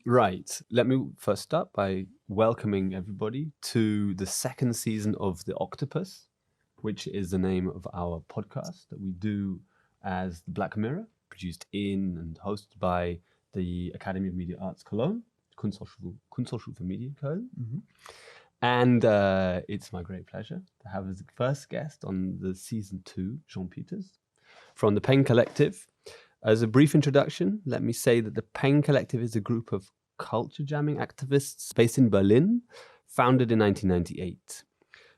Right. Let me first start by welcoming everybody to the second season of The Octopus, which is the name of our podcast that we do as The Black Mirror, produced in and hosted by the Academy of Media Arts Cologne, Kunsthochschule für Medien Köln. Mm-hmm. And it's my great pleasure to have as the first guest on the season 2, Jean Peters, from the Peng Collective. As a brief introduction, let me say that the Peng Collective is a group of culture jamming activists based in Berlin, founded in 1998.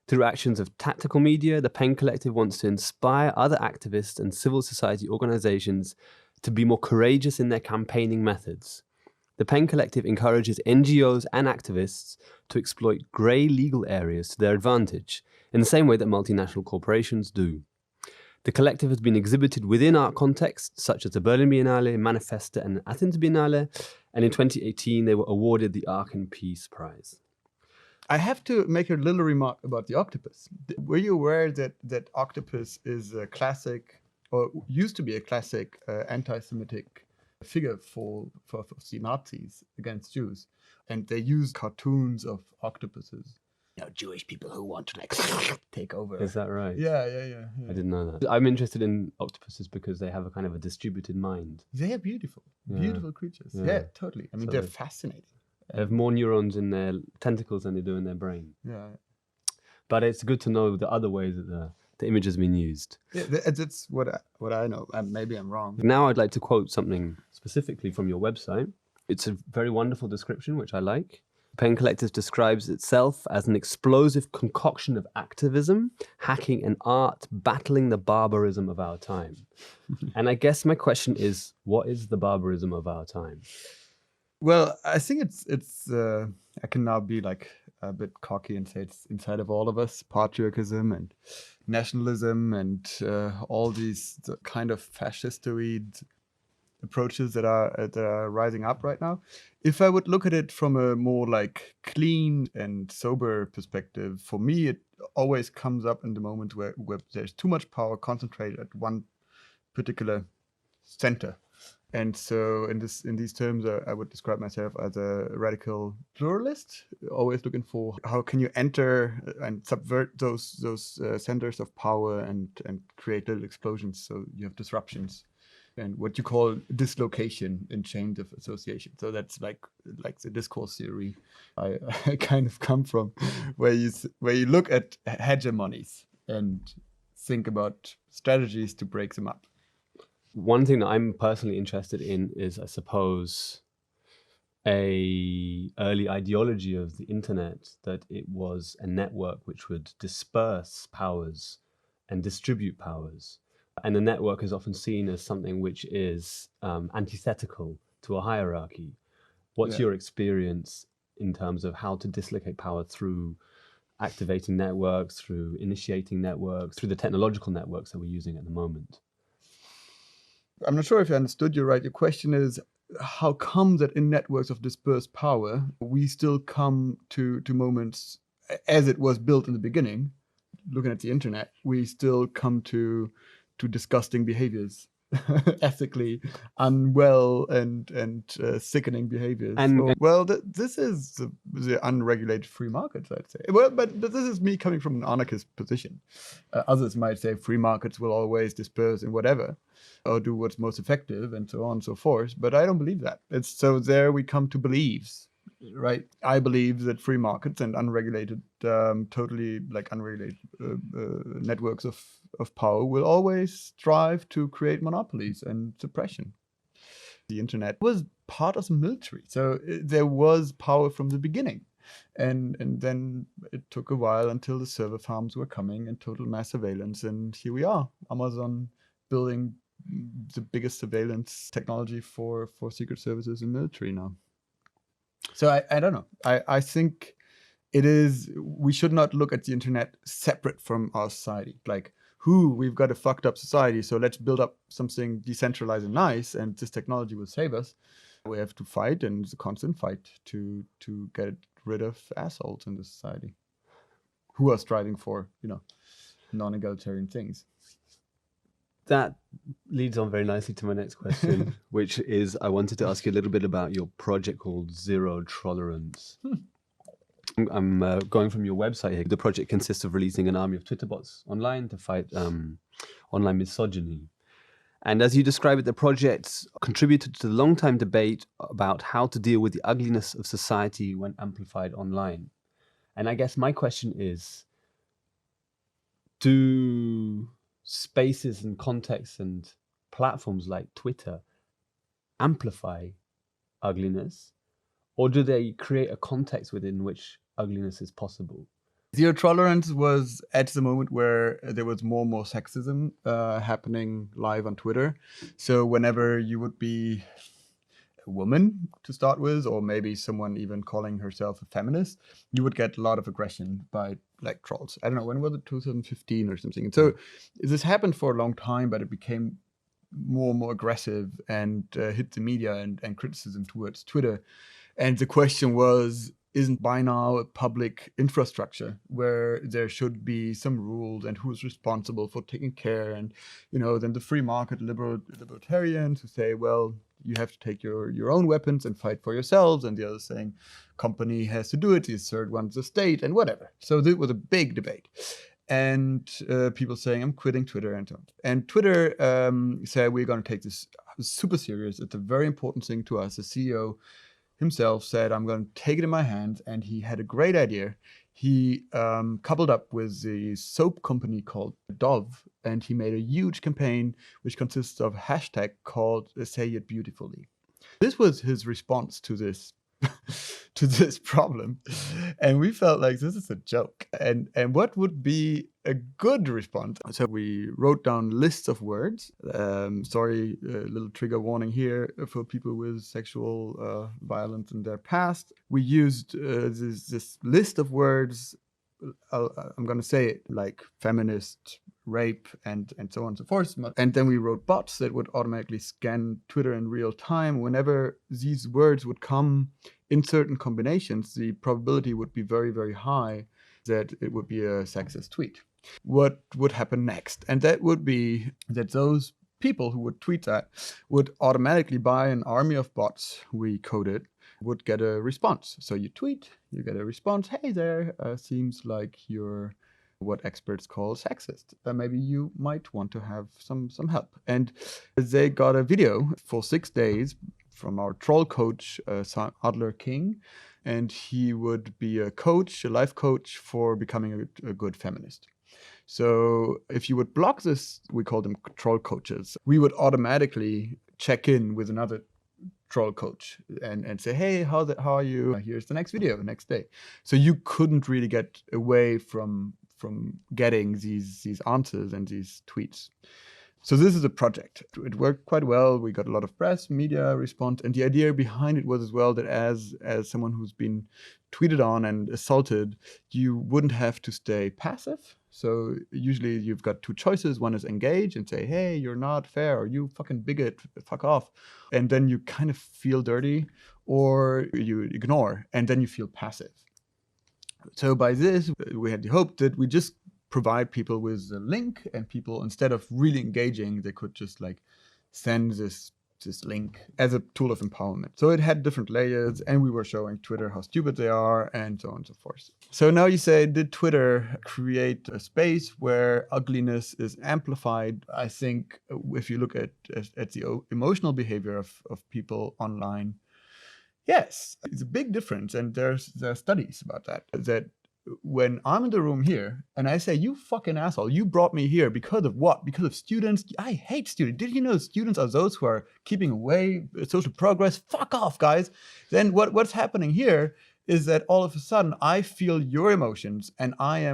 Through actions of tactical media, the Peng Collective wants to inspire other activists and civil society organizations to be more courageous in their campaigning methods. The Peng Collective encourages NGOs and activists to exploit grey legal areas to their advantage, in the same way that multinational corporations do. The collective has been exhibited within art contexts, such as the Berlin Biennale, Manifesta, and Athens Biennale, and in 2018 they were awarded the Aachen Peace Prize. I have to make a little remark about the octopus. Were you aware that octopus is a classic, or used to be a classic, anti-Semitic figure for the Nazis against Jews? And they used cartoons of octopuses. You know, Jewish people who want to like take over. Is that right? Yeah. I didn't know that. I'm interested in octopuses because they have a kind of a distributed mind. They are beautiful, beautiful creatures. Yeah, totally. I mean, they're fascinating. They have more neurons in their tentacles than they do in their brain. Yeah. But it's good to know the other ways that the image has been used. Yeah, that's what I know. Maybe I'm wrong. Now I'd like to quote something specifically from your website. It's a very wonderful description, which I like. Peng Collective describes itself as an explosive concoction of activism, hacking, and art battling the barbarism of our time. And I guess my question is, what is the barbarism of our time? Well, I think it's I can now be like a bit cocky and say it's inside of all of us, patriarchism and nationalism and all these kind of fascistoid approaches that are rising up right now. If I would look at it from a more like clean and sober perspective, for me it always comes up in the moment where there's too much power concentrated at one particular center. And so in these terms, I would describe myself as a radical pluralist, always looking for how can you enter and subvert those centers of power and create little explosions, so you have disruptions and what you call dislocation in chains of association. So that's like the discourse theory I kind of come from, where you look at hegemonies and think about strategies to break them up. One thing that I'm personally interested in is, I suppose, a early ideology of the internet, that it was a network which would disperse powers and distribute powers. And the network is often seen as something which is antithetical to a hierarchy. What's your experience in terms of how to dislocate power through activating networks, through initiating networks, through the technological networks that we're using at the moment? I'm not sure if I understood you right. Your question is, how come that in networks of dispersed power, we still come to moments as it was built in the beginning, looking at the internet, we still come to disgusting behaviors, ethically unwell and sickening behaviors. This is the unregulated free markets, I'd say. Well, but this is me coming from an anarchist position. Others might say free markets will always disperse in whatever, or do what's most effective, and so on and so forth. But I don't believe that. So there we come to beliefs. Right, I believe that free markets and unregulated, totally like unregulated networks of power will always strive to create monopolies and suppression. The internet was part of the military, so there was power from the beginning, and then it took a while until the server farms were coming and total mass surveillance, and here we are, Amazon building the biggest surveillance technology for secret services and military now. So I don't know. I think we should not look at the internet separate from our society. Like, we've got a fucked up society, so let's build up something decentralized and nice, and this technology will save us. We have to fight, and it's a constant fight to get rid of assholes in the society who are striving for, non-egalitarian things. That leads on very nicely to my next question, which is I wanted to ask you a little bit about your project called Zero Trollerance. I'm going from your website here. The project consists of releasing an army of Twitter bots online to fight online misogyny. And as you describe it, the project contributed to the long-time debate about how to deal with the ugliness of society when amplified online. And I guess my question is, do spaces and contexts and platforms like Twitter amplify ugliness, or do they create a context within which ugliness is possible? Zero Trollerance was at the moment where there was more and more sexism happening live on Twitter. So whenever you would be a woman to start with, or maybe someone even calling herself a feminist, you would get a lot of aggression by like trolls. I don't know, when was it, 2015 or something? And so this happened for a long time, but it became more and more aggressive and hit the media and criticism towards Twitter. And the question was, isn't by now a public infrastructure where there should be some rules and who's responsible for taking care? And, you know, then the free market libertarians who say, well, you have to take your own weapons and fight for yourselves. And the other saying, company has to do it. The third one's the state and whatever. So this was a big debate. And people saying, I'm quitting Twitter and so on. And Twitter said, we're going to take this super serious. It's a very important thing to us. The CEO himself said, I'm going to take it in my hands. And he had a great idea. He coupled up with the soap company called Dove, and he made a huge campaign which consists of a hashtag called Say It Beautifully. This was his response to this to this problem, and we felt like this is a joke, and what would be a good response. So we wrote down lists of words. Sorry, little trigger warning here for people with sexual violence in their past. We used this list of words. I'm going to say it like feminist, rape, and so on and so forth. And then we wrote bots that would automatically scan Twitter in real time. Whenever these words would come in certain combinations, the probability would be very, very high that it would be a sexist tweet. What would happen next? And that would be that those people who would tweet that would automatically buy an army of bots we coded, would get a response. So you tweet, you get a response. Hey there, seems like you're what experts call sexist. Maybe you might want to have some help. And they got a video for 6 days from our troll coach, Adler King. And he would be a coach, a life coach for becoming a good feminist. So if you would block this, we call them troll coaches, we would automatically check in with another troll coach and say, hey, how are you? Here's the next video, next day. So you couldn't really get away from getting these answers and these tweets. So this is a project. It worked quite well. We got a lot of press, media response. And the idea behind it was as well that as someone who's been tweeted on and assaulted, you wouldn't have to stay passive. So usually you've got two choices. One is engage and say, hey, you're not fair, or you fucking bigot, fuck off. And then you kind of feel dirty, or you ignore, and then you feel passive. So by this, we had the hope that we just provide people with a link, and people, instead of really engaging, they could just like send this link as a tool of empowerment. So it had different layers, and we were showing Twitter how stupid they are, and so on and so forth. So now you say, did Twitter create a space where ugliness is amplified? I think if you look at the emotional behavior of people online, yes, it's a big difference. And there are studies about that when I'm in the room here and I say, you fucking asshole, you brought me here because of what? Because of students? I hate students. Did you know students are those who are keeping away social progress? Fuck off, guys. Then what's happening here is that all of a sudden I feel your emotions, and I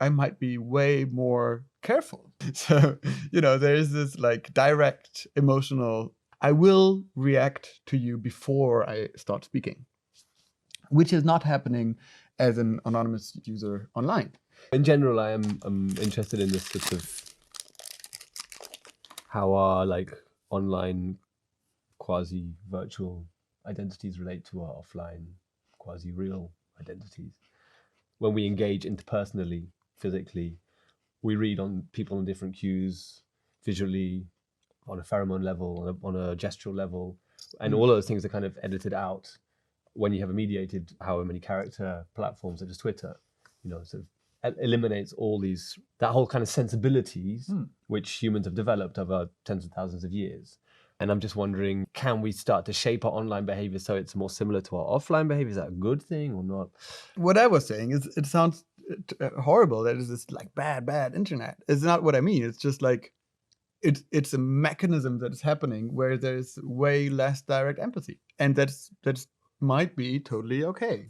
might be way more careful. So, there is this like direct emotional, I will react to you before I start speaking, which is not happening as an anonymous user online. In general, I'm interested in this sort of how our like online quasi-virtual identities relate to our offline quasi-real identities. When we engage interpersonally, physically, we read on people on different cues. visually, on a pheromone level, on a gestural level, and all those things are kind of edited out when you have a mediated however many character platform such as Twitter, sort of eliminates all these, that whole kind of sensibilities which humans have developed over tens of thousands of years. And I'm just wondering, can we start to shape our online behavior so it's more similar to our offline behavior? Is that a good thing or not? What I was saying is, it sounds horrible. That is this like bad internet. It's not what I mean. It's just like, it's a mechanism that is happening where there's way less direct empathy, and that's might be totally okay.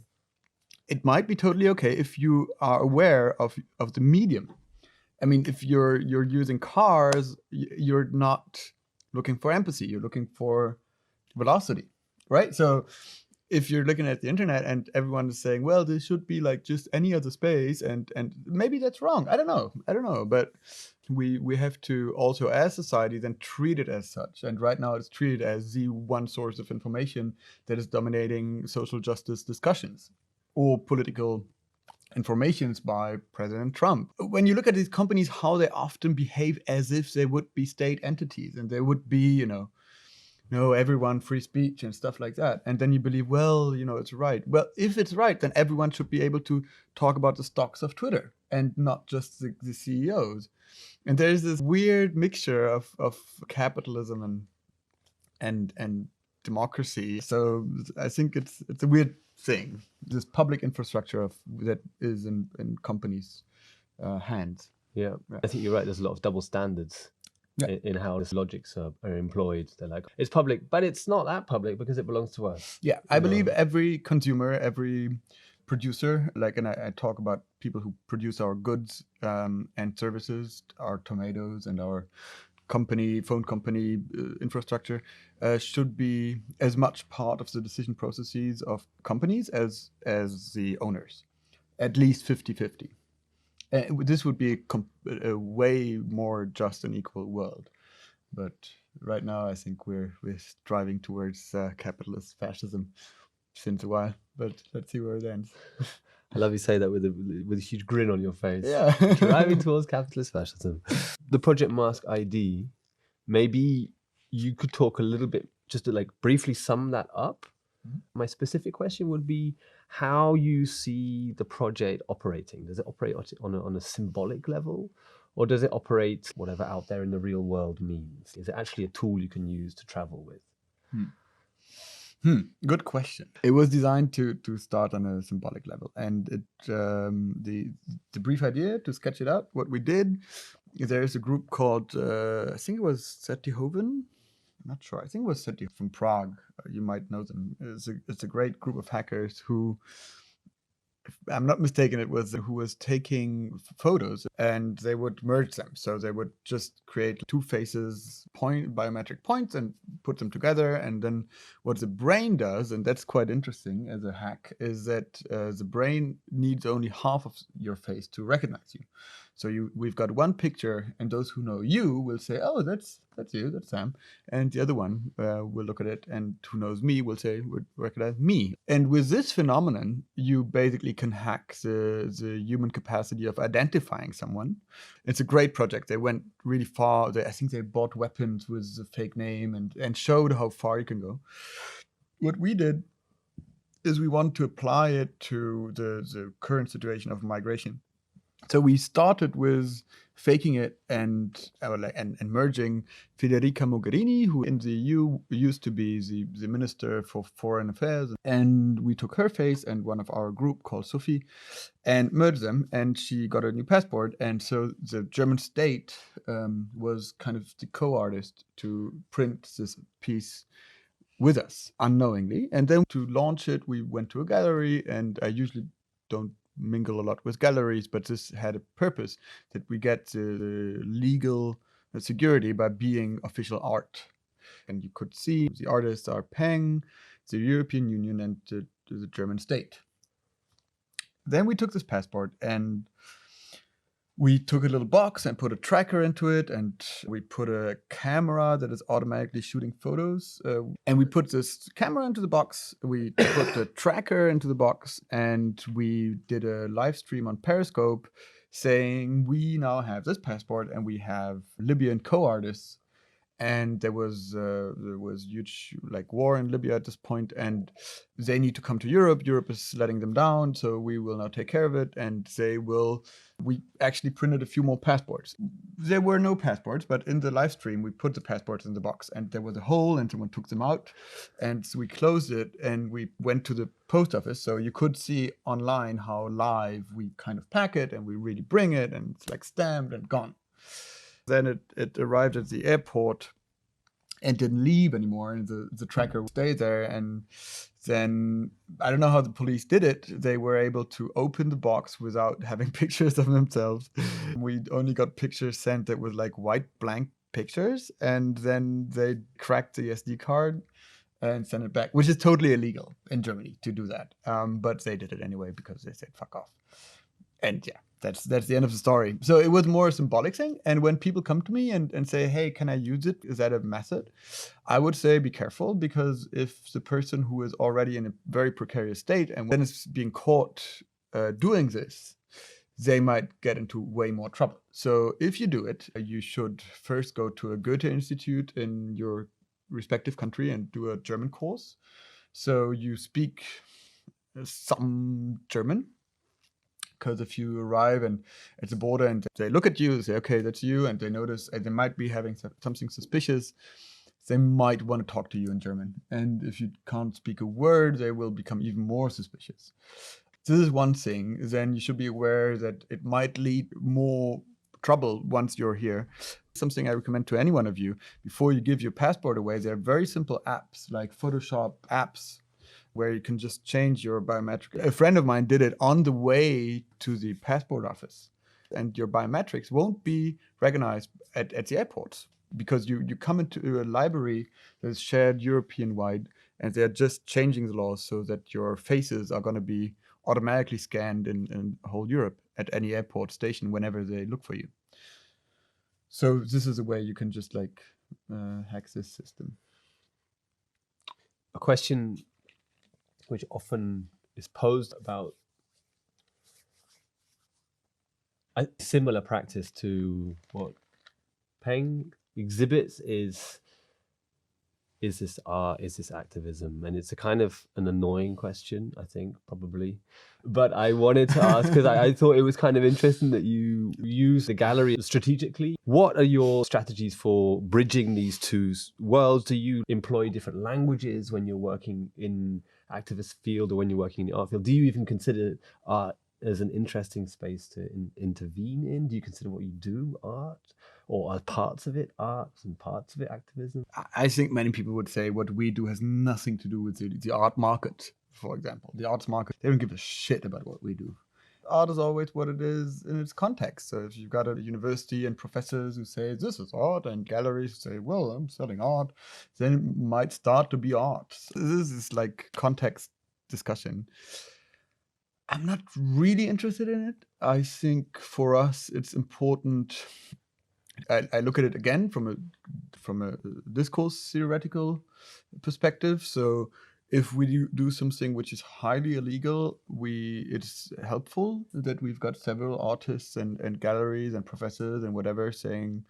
It might be totally okay if you are aware of the medium. I mean, if you're using cars, you're not looking for empathy. You're looking for velocity, right? So if you're looking at the internet and everyone is saying, well, this should be like just any other space, and maybe that's wrong. I don't know. But we have to also, as society, then treat it as such. And right now it's treated as the one source of information that is dominating social justice discussions or political informations by President Trump. When you look at these companies, how they often behave as if they would be state entities and they would be, everyone free speech and stuff like that. And then you believe, well, it's right. Well, if it's right, then everyone should be able to talk about the stocks of Twitter and not just the CEOs. And there's this weird mixture of capitalism and democracy. So I think it's a weird thing, this public infrastructure that is in companies' hands. Yeah, I think you're right. There's a lot of double standards in how these logics are employed. They're like, it's public, but it's not that public because it belongs to us. Yeah, I believe every consumer, every producer, and I talk about people who produce our goods and services, our tomatoes and our phone company infrastructure, should be as much part of the decision processes of companies as the owners, at least 50-50. This would be a way more just and equal world. But right now, I think we're striving towards capitalist fascism since a while. But let's see where it ends. I love you say that with a huge grin on your face. Yeah. Driving towards capitalist fascism. The Project Mask ID, maybe you could talk a little bit, just to briefly sum that up. Mm-hmm. My specific question would be how you see the project operating. Does it operate on a symbolic level, or does it operate whatever out there in the real world means? Is it actually a tool you can use to travel with? Good question. It was designed to start on a symbolic level, and the brief idea, to sketch it out, what we did, there is a group called I think it was Settihoven. I'm not sure. I think it was Setti from Prague. You might know them. It's a great group of hackers who, if I'm not mistaken, who was taking photos and they would merge them. So they would just create two faces, biometric points, and put them together. And then what the brain does, and that's quite interesting as a hack, is that the brain needs only half of your face to recognize you. So we've got one picture, and those who know you will say, "Oh, that's you, that's Sam," and the other one will look at it, and who knows me would recognize me. And with this phenomenon, you basically can hack the human capacity of identifying someone. It's a great project. They went really far. I think they bought weapons with a fake name and showed how far you can go. What we did is we want to apply it to the current situation of migration. So we started with faking it and merging Federica Mogherini, who in the EU used to be the Minister for Foreign Affairs. And we took her face and one of our group called Sophie and merged them, and she got a new passport. And so the German state was kind of the co-artist to print this piece with us unknowingly. And then to launch it, we went to a gallery, and I usually don't mingle a lot with galleries, but this had a purpose, that we get the legal security by being official art. And you could see the artists are Peng, the European Union, and the German state. Then we took this passport and we took a little box and put a tracker into it, and we put a camera that is automatically shooting photos. And we put this camera into the box, we put the tracker into the box, and we did a live stream on Periscope saying we now have this passport and we have Libyan co-artists. And there was huge like war in Libya at this point, and they need to come to Europe. Europe is letting them down, so we will now take care of it. And we actually printed a few more passports. There were no passports, but in the live stream we put the passports in the box, and there was a hole, and someone took them out, and so we closed it, and we went to the post office, so you could see online how live we kind of pack it, and we really bring it, and it's like stamped and gone. Then it arrived at the airport and didn't leave anymore, and the tracker stayed there. And then I don't know how the police did it. They were able to open the box without having pictures of themselves. We only got pictures sent that was like white blank pictures, and then they cracked the SD card and sent it back, which is totally illegal in Germany to do that. But they did it anyway because they said fuck off. And yeah, that's the end of the story. So it was more a symbolic thing. And when people come to me and say, hey, can I use it? Is that a method? I would say be careful, because if the person who is already in a very precarious state and then is being caught doing this, they might get into way more trouble. So if you do it, you should first go to a Goethe Institute in your respective country and do a German course. So you speak some German. Because if you arrive and at the border and they look at you, say, okay, that's you, and they notice and they might be having something suspicious, they might want to talk to you in German. And if you can't speak a word, they will become even more suspicious. This is one thing. Then you should be aware that it might lead more trouble once you're here. Something I recommend to any one of you, before you give your passport away, there are very simple apps like Photoshop apps where you can just change your biometric. A friend of mine did it on the way to the passport office, and your biometrics won't be recognized at the airports, because you come into a library that's shared European-wide, and they're just changing the laws so that your faces are going to be automatically scanned in whole Europe at any airport station whenever they look for you. So this is a way you can just like hack this system. A question which often is posed about a similar practice to what Peng exhibits is this art, is this activism? And it's a kind of an annoying question, I think, probably. But I wanted to ask, because I thought it was kind of interesting that you use the gallery strategically. What are your strategies for bridging these two worlds? Do you employ different languages when you're working in activist field or when you're working in the art field? Do you even consider art as an interesting space to intervene in? Do you consider what you do art? Or are parts of it art and parts of it activism? I think many people would say what we do has nothing to do with the art market, for example. The arts market, they don't give a shit about what we do. Art is always what it is in its context. So if you've got a university and professors who say this is art, and galleries say, well, I'm selling art, then it might start to be art. This is like context discussion. I'm not really interested in it. I think for us it's important. I look at it again from a discourse theoretical perspective. So if we do something which is highly illegal, it's helpful that we've got several artists and galleries and professors and whatever saying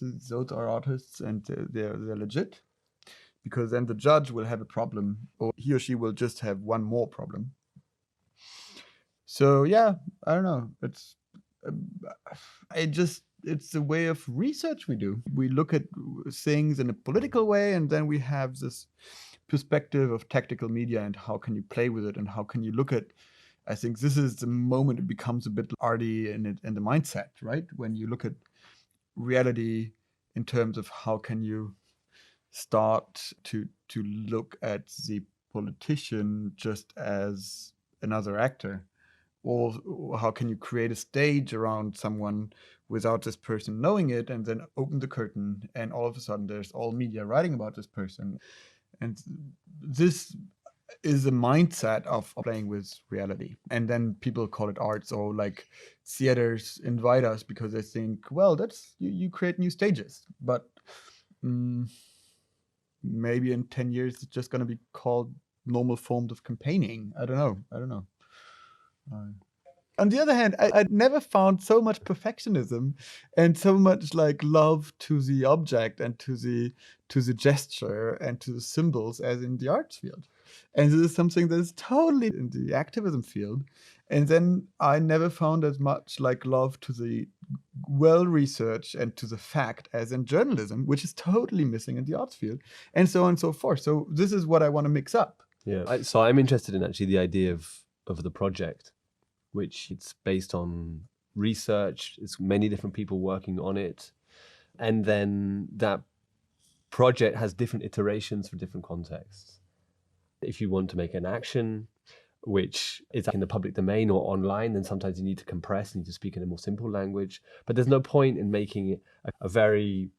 those are artists and they're legit, because then the judge will have a problem, or he or she will just have one more problem. So yeah, I don't know. It's a way of research we do. We look at things in a political way, and then we have this perspective of tactical media and how can you play with it and how can you look at. I think this is the moment it becomes a bit arty in the mindset, right? When you look at reality in terms of how can you start to look at the politician just as another actor. Or how can you create a stage around someone without this person knowing it, and then open the curtain, and all of a sudden there's all media writing about this person. And this is a mindset of playing with reality. And then people call it arts, or like theaters invite us because they think, well, that's you create new stages. But maybe in 10 years it's just going to be called normal forms of campaigning. I don't know. On the other hand, I never found so much perfectionism and so much like love to the object and to the gesture and to the symbols as in the arts field. And this is something that is totally in the activism field. And then I never found as much like love to the well-researched and to the fact as in journalism, which is totally missing in the arts field, and so on and so forth. So this is what I want to mix up. Yeah. So I'm interested in actually the idea of the project, which it's based on research. It's many different people working on it. And then that project has different iterations for different contexts. If you want to make an action, which is in the public domain or online, then sometimes you need to compress, you need to speak in a more simple language. But there's no point in making a very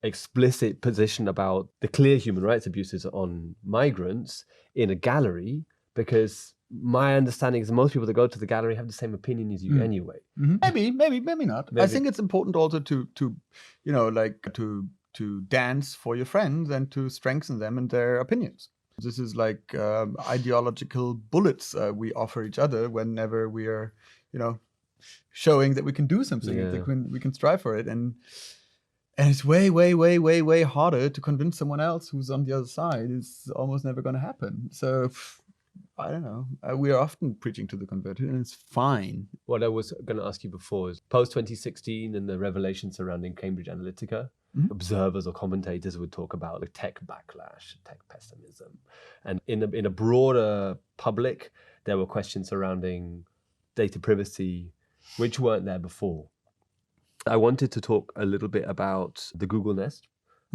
explicit position about the clear human rights abuses on migrants in a gallery, because my understanding is most people that go to the gallery have the same opinion as you anyway. Mm-hmm. Maybe not. I think it's important also to you know, like to dance for your friends and to strengthen them in their opinions. This is like ideological bullets we offer each other whenever we are, you know, showing that we can do something, that we can strive for it. And it's way harder to convince someone else who's on the other side. It's almost never going to happen. So I don't know. We are often preaching to the converted, and it's fine. What I was going to ask you before is post 2016 and the revelations surrounding Cambridge Analytica. Observers or commentators would talk about the tech backlash, tech pessimism. And in a broader public, there were questions surrounding data privacy, which weren't there before. I wanted to talk a little bit about the Google Nest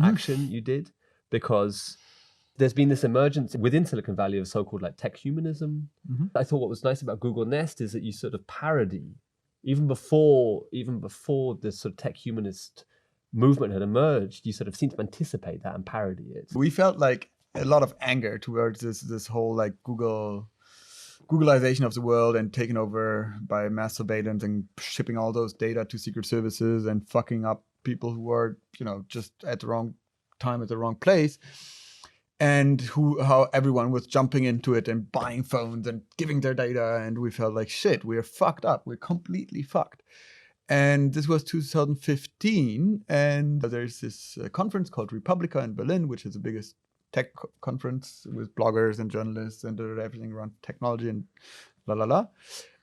action you did, because there's been this emergence within Silicon Valley of so-called like tech humanism. I thought what was nice about Google Nest is that you sort of parody, even before this sort of tech humanist movement had emerged, you sort of seem to anticipate that and parody it. We felt like a lot of anger towards this whole like Googleization of the world and taken over by mass surveillance and shipping all those data to secret services and fucking up people who are, you know, just at the wrong time at the wrong place. And how everyone was jumping into it and buying phones and giving their data. And we felt like, shit, we're fucked up. We're completely fucked. And this was 2015. And there's this conference called Republica in Berlin, which is the biggest tech conference with bloggers and journalists and everything around technology and la la la.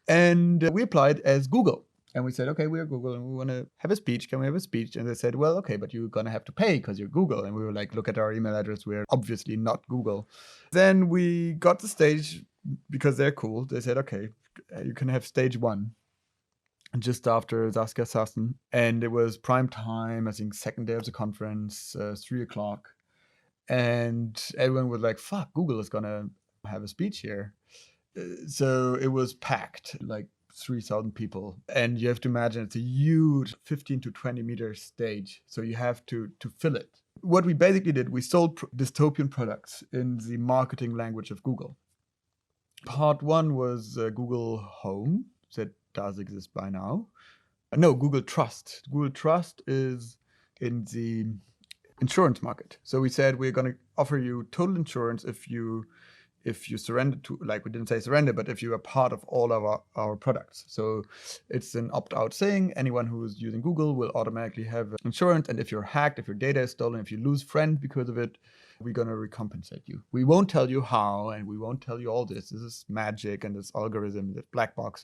And we applied as Google. And we said, okay, we're Google and we want to have a speech. Can we have a speech? And they said, well, okay, but you're going to have to pay because you're Google. And we were like, look at our email address. We're obviously not Google. Then we got the stage because they're cool. They said, okay, you can have stage one just after Saskia Sassen. And it was prime time, I think second day of the conference, 3:00. And everyone was like, fuck, Google is going to have a speech here. So it was packed, like 3,000 people. And you have to imagine it's a huge 15 to 20 meter stage. So you have to fill it. What we basically did, we sold dystopian products in the marketing language of Google. Part one was Google Home, that does exist by now. No, Google Trust. Google Trust is in the insurance market. So we said we're going to offer you total insurance if you surrender to, like we didn't say surrender, but if you are part of all of our products. So it's an opt-out thing. Anyone who is using Google will automatically have insurance. And if you're hacked, if your data is stolen, if you lose friends because of it, we're going to recompensate you. We won't tell you how, and we won't tell you all this. This is magic and this algorithm, this black box.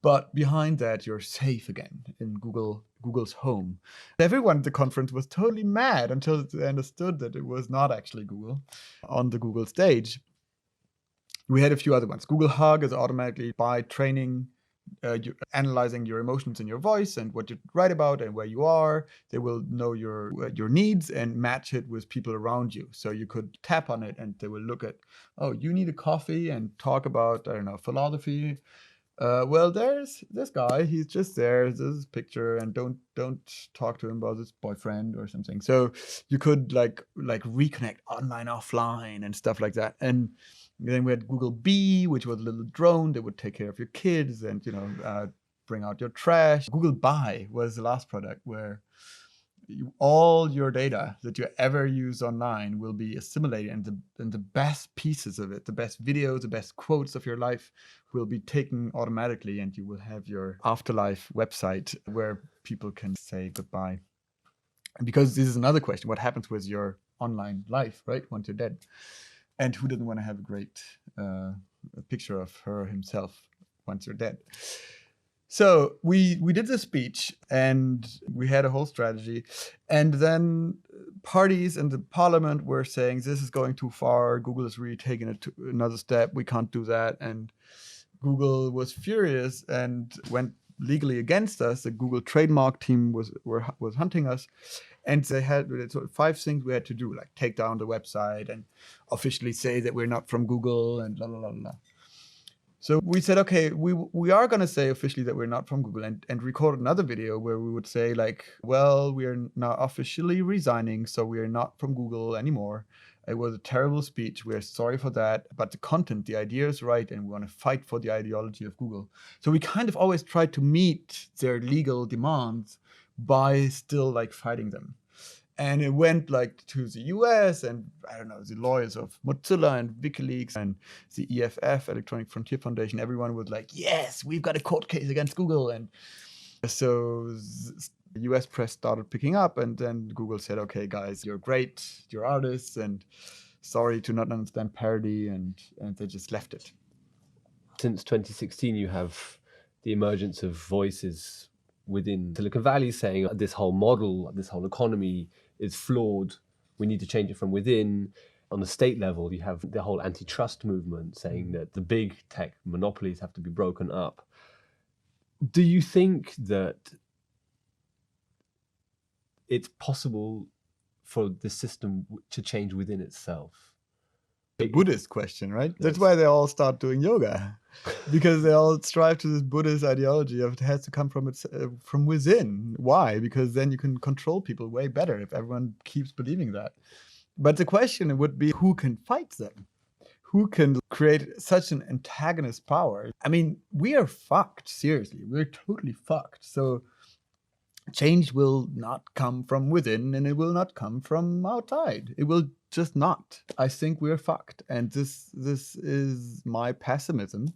But behind that, you're safe again in Google's home. Everyone at the conference was totally mad until they understood that it was not actually Google on the Google stage. We had a few other ones. Google Hug is automatically by training, analyzing your emotions in your voice and what you write about and where you are. They will know your needs and match it with people around you. So you could tap on it and they will look at, oh, you need a coffee, and talk about, I don't know, philosophy. Well, there's this guy. He's just there. There's his picture, and don't talk to him about his boyfriend or something. So you could like reconnect online, offline, and stuff like that. And then we had Google Bee, which was a little drone that would take care of your kids and bring out your trash. Google Buy was the last product where all your data that you ever use online will be assimilated, and the best pieces of it, the best videos, the best quotes of your life will be taken automatically, and you will have your afterlife website where people can say goodbye. Because this is another question: what happens with your online life, right, once you're dead? And who doesn't want to have a great picture of her himself once you're dead? So we did the speech, and we had a whole strategy, and then parties in the parliament were saying this is going too far. Google is really taking it to another step. We can't do that. And Google was furious and went legally against us. The Google trademark team was hunting us, and they had sort of 5 things we had to do, like take down the website and officially say that we're not from Google and blah, blah, blah, blah. So we said, okay, we are going to say officially that we're not from Google, and record another video where we would say, like, well, we are now officially resigning, so we are not from Google anymore. It was a terrible speech. We're sorry for that. But the content, the idea is right, and we want to fight for the ideology of Google. So we kind of always try to meet their legal demands by still like fighting them. And it went like to the US, and I don't know, the lawyers of Mozilla and WikiLeaks and the EFF, Electronic Frontier Foundation, everyone was like, yes, we've got a court case against Google. And so the US press started picking up, and then Google said, okay, guys, you're great, you're artists, and sorry to not understand parody, and they just left it. Since 2016, you have the emergence of voices within Silicon Valley saying this whole model, this whole economy is flawed. We need to change it from within. On the state level, you have the whole antitrust movement saying that the big tech monopolies have to be broken up. Do you think that it's possible for the system to change within itself? The Buddhist question, right? Yes. That's why they all start doing yoga, because they all strive to this Buddhist ideology of it has to come from within. Why? Because then you can control people way better if everyone keeps believing that. But the question would be, who can fight them? Who can create such an antagonist power? I mean, we are fucked, seriously. We're totally fucked. So change will not come from within, and it will not come from outside. It will just not. I think we're fucked. And this is my pessimism.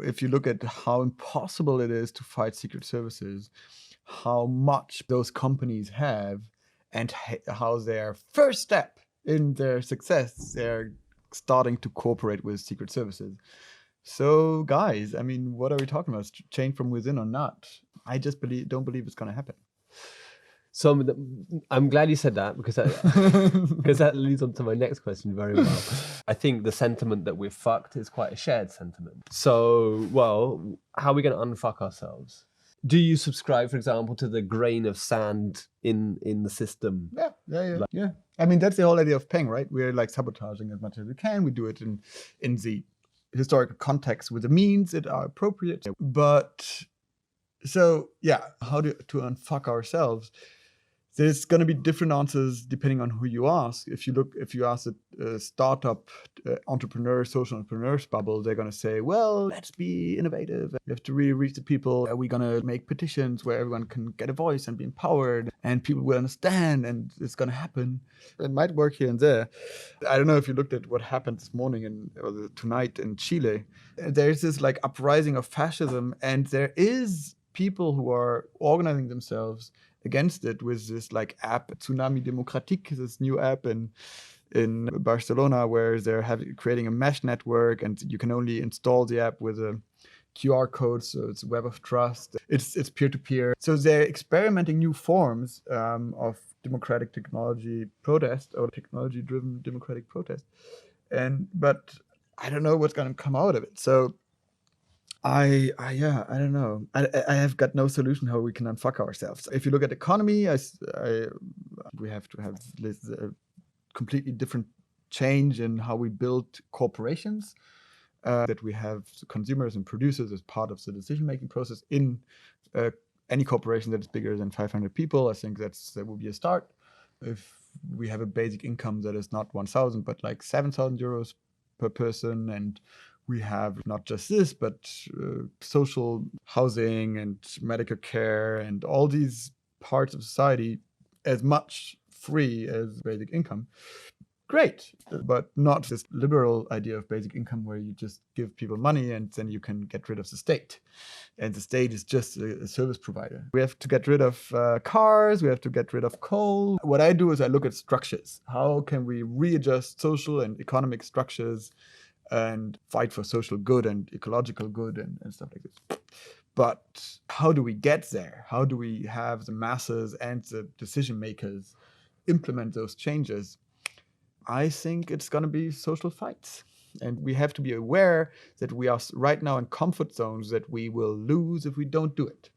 If you look at how impossible it is to fight secret services, how much those companies have, and how their first step in their success, they're starting to cooperate with secret services. So guys, I mean, what are we talking about? Change from within or not? I just don't believe it's going to happen. So I'm glad you said that, because that leads on to my next question very well. I think the sentiment that we're fucked is quite a shared sentiment. So, well, how are we going to unfuck ourselves? Do you subscribe, for example, to the grain of sand in the system? Yeah. I mean, that's the whole idea of Peng, right? We're like sabotaging as much as we can. We do it in the historical context with the means that are appropriate. But so, yeah, how to unfuck ourselves? There's going to be different answers depending on who you ask. If you ask a startup entrepreneur, social entrepreneurs bubble, they're going to say, well, let's be innovative. We have to really reach the people. We're going to make petitions where everyone can get a voice and be empowered, and people will understand, and it's going to happen. It might work here and there. I don't know if you looked at what happened this morning or tonight in Chile. There's this like uprising of fascism, and there is people who are organizing themselves against it with this like app, Tsunami Democratic, this new app in Barcelona, where they're creating a mesh network, and you can only install the app with a QR code, so it's a web of trust. It's peer-to-peer. So they're experimenting new forms of democratic technology protest, or technology-driven democratic protest. But I don't know what's going to come out of it. So I don't know. I have got no solution how we can unfuck ourselves. If you look at economy, we have to have a completely different change in how we build corporations, that we have consumers and producers as part of the decision-making process in any corporation that is bigger than 500 people. I think that will be a start. If we have a basic income that is not 1,000, but like 7,000 euros per person, and we have not just this, but social housing and medical care and all these parts of society as much free as basic income, great. But not this liberal idea of basic income where you just give people money and then you can get rid of the state. And the state is just a service provider. We have to get rid of cars. We have to get rid of coal. What I do is I look at structures. How can we readjust social and economic structures and fight for social good and ecological good and stuff like this? But how do we get there? How do we have the masses and the decision makers implement those changes? I think it's going to be social fights. And we have to be aware that we are right now in comfort zones that we will lose if we don't do it.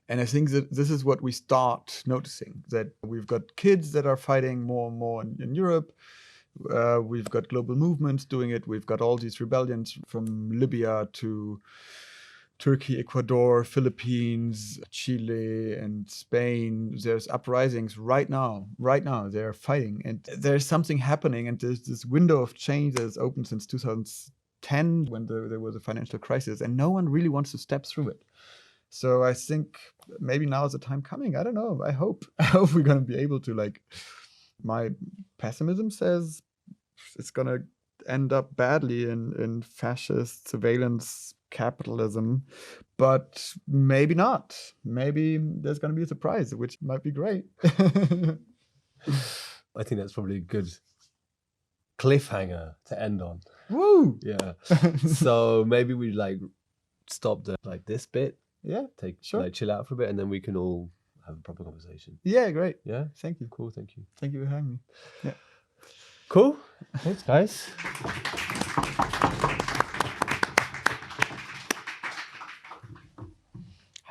And I think that this is what we start noticing, that we've got kids that are fighting more and more in Europe. We've got global movements doing it. We've got all these rebellions from Libya to Turkey, Ecuador, Philippines, Chile, and Spain. There's uprisings right now. They're fighting. And there's something happening. And there's this window of change that has opened since 2010 when there was a financial crisis. And no one really wants to step through it. So I think maybe now is the time coming. I don't know. I hope we're going to be able to, my pessimism says it's going to end up badly in fascist surveillance capitalism, but maybe not. Maybe there's going to be a surprise, which might be great. I think that's probably a good cliffhanger to end on. Woo! Yeah. So maybe we stop this bit. Yeah. Sure. Chill out for a bit, and then we can all have a proper conversation. Yeah, great. Yeah. Thank you. Cool. Thank you. Thank you for having me. Yeah. Cool. Thanks, guys.